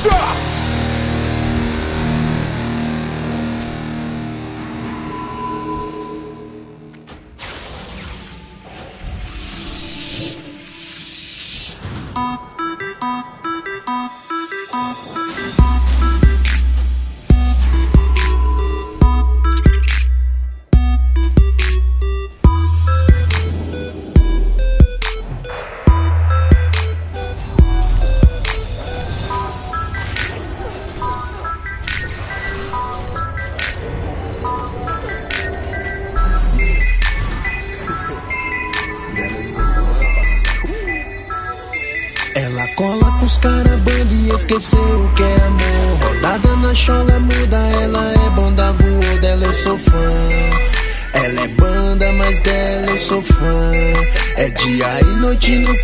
Dança! Ela cola com os cara banda e esqueceu o que é amor. Rodada na chola muda, ela é banda, voou dela eu sou fã. Ela é banda, mas dela eu sou fã. É dia e noite no